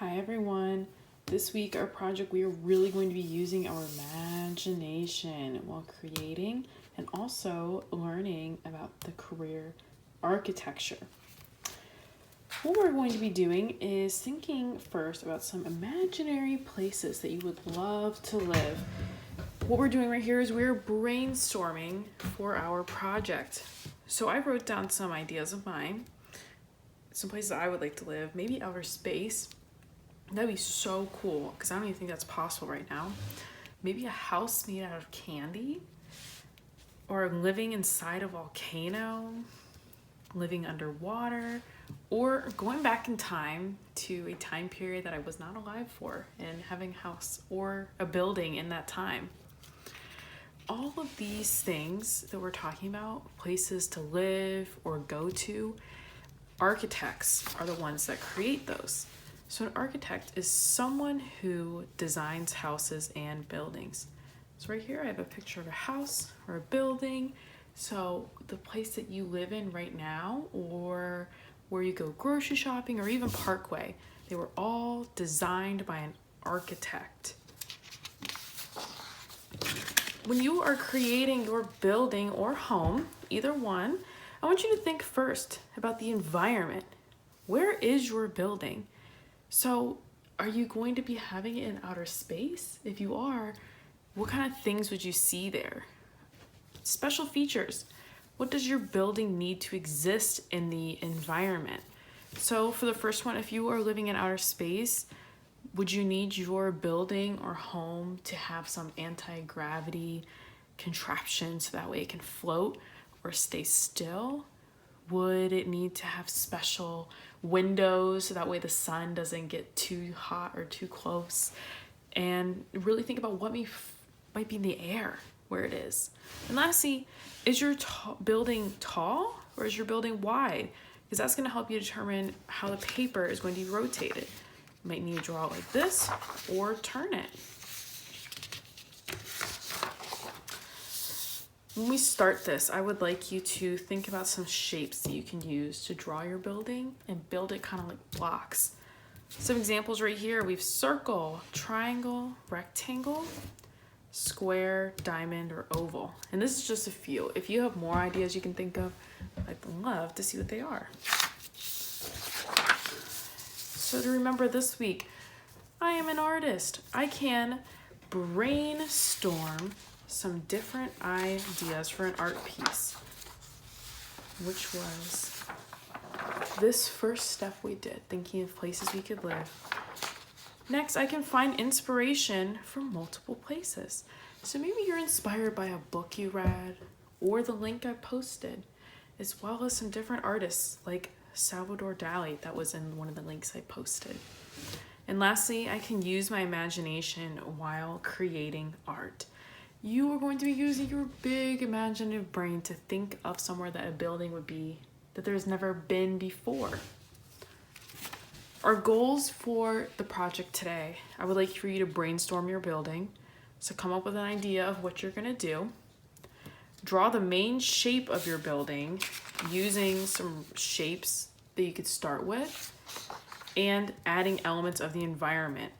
Hi everyone. This week our project we are really going to be using our imagination while creating and also learning about the career architecture. What we're going to be doing is thinking first about some imaginary places that you would love to live. What we're doing right here is we're brainstorming for our project. So I wrote down some ideas of mine, some places I would like to live, maybe outer space. That'd be so cool because I don't even think that's possible right now. Maybe a house made out of candy, or living inside a volcano, living underwater, or going back in time to a time period that I was not alive for and having a house or a building in that time. All of these things that we're talking about, places to live or go to, architects are the ones that create those. So an architect is someone who designs houses and buildings. So right here I have a picture of a house or a building. So the place that you live in right now, or where you go grocery shopping, or even Parkway, they were all designed by an architect. When you are creating your building or home, either one, I want you to think first about the environment. Where is your building? So are you going to be having it in outer space? If you are, what kind of things would you see there? Special features. What does your building need to exist in the environment? So for the first one, if you are living in outer space, would you need your building or home to have some anti-gravity contraption so that way it can float or stay still? Would it need to have special windows so that way the sun doesn't get too hot or too close? And really think about what might be in the air where it is. And lastly, is your building tall or is your building wide? Because that's going to help you determine how the paper is going to be rotated. You might need to draw it like this or turn it. When we start this, I would like you to think about some shapes that you can use to draw your building and build it kind of like blocks. Some examples right here, we have circle, triangle, rectangle, square, diamond, or oval. And this is just a few. If you have more ideas you can think of, I'd love to see what they are. So to remember this week, I am an artist. I can brainstorm some different ideas for an art piece, which was this first step we did, thinking of places we could live. Next, I can find inspiration from multiple places. So maybe you're inspired by a book you read or the link I posted, as well as some different artists like Salvador Dali that was in one of the links I posted. And lastly, I can use my imagination while creating art. You are going to be using your big imaginative brain to think of somewhere that a building would be that there's never been before. Our goals for the project today, I would like for you to brainstorm your building. So come up with an idea of what you're gonna do. Draw the main shape of your building using some shapes that you could start with and adding elements of the environment.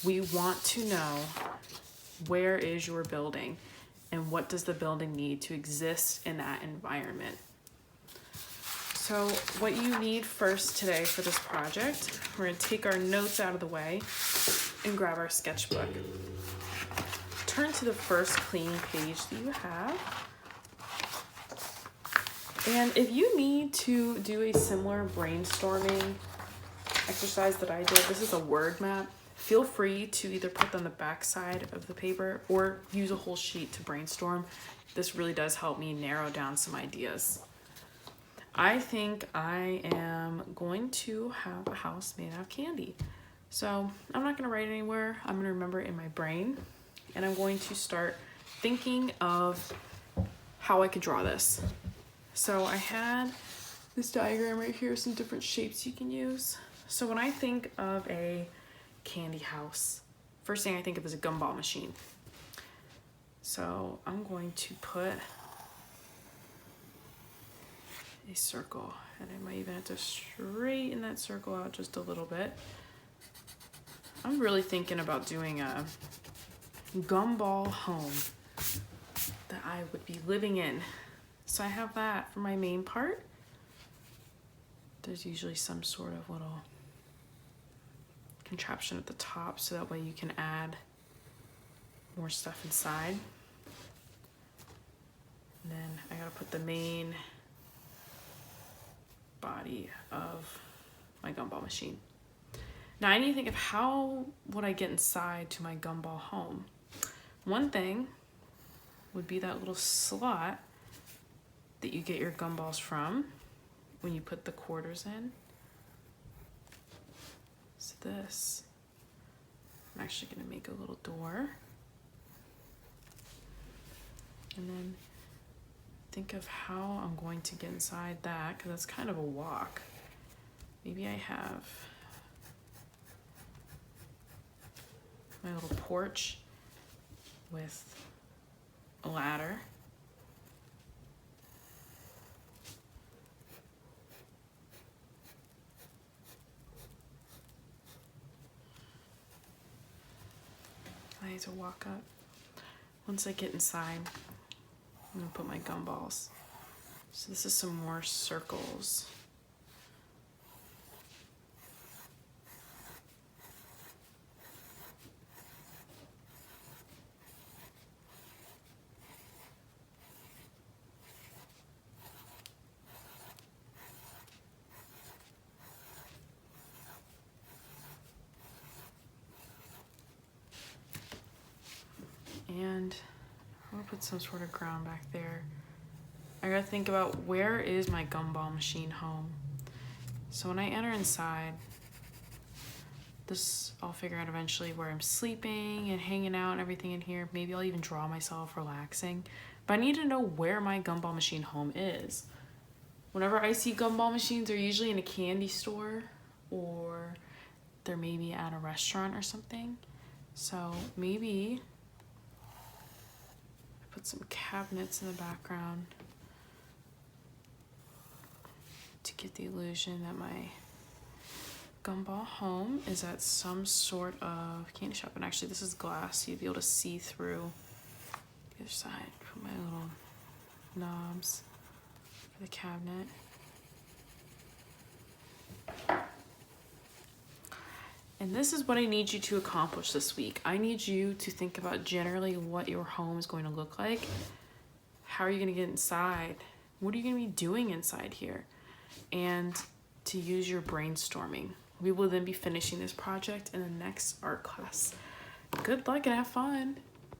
We want to know, where is your building and what does the building need to exist in that environment? So what you need first today for this project, we're going to take our notes out of the way and grab our sketchbook. Turn to the first clean page that you have. And if you need to do a similar brainstorming exercise that I did, this is a word map. Feel free to either put on the back side of the paper or use a whole sheet to brainstorm. This really does help me narrow down some ideas. I think I am going to have a house made out of candy. So I'm not going to write it anywhere. I'm going to remember it in my brain. And I'm going to start thinking of how I could draw this. So I had this diagram right here, some different shapes you can use. So when I think of a candy house, first thing I think of is a gumball machine. So I'm going to put a circle, and I might even have to straighten that circle out just a little bit. I'm really thinking about doing a gumball home that I would be living in. So I have that for my main part. There's usually some sort of little contraption at the top so that way you can add more stuff inside. And then I gotta put the main body of my gumball machine. Now I need to think of how would I get inside to my gumball home. One thing would be that little slot that you get your gumballs from when you put the quarters in. So this, I'm actually gonna make a little door. And then think of how I'm going to get inside that, because that's kind of a walk. Maybe I have my little porch with a ladder. I need to walk up. Once I get inside, I'm gonna put my gumballs. So this is some more circles. And I'm gonna put some sort of ground back there. I gotta think about where is my gumball machine home. So when I enter inside, this I'll figure out eventually where I'm sleeping and hanging out and everything in here. Maybe I'll even draw myself relaxing. But I need to know where my gumball machine home is. Whenever I see gumball machines, they're usually in a candy store or they're maybe at a restaurant or something. So maybe put some cabinets in the background to get the illusion that my gumball home is at some sort of candy shop. And actually this is glass, so you'd be able to see through the other side. Put my little knobs for the cabinet. And this is what I need you to accomplish this week. I need you to think about generally what your home is going to look like. How are you going to get inside? What are you going to be doing inside here? And to use your brainstorming. We will then be finishing this project in the next art class. Good luck and have fun.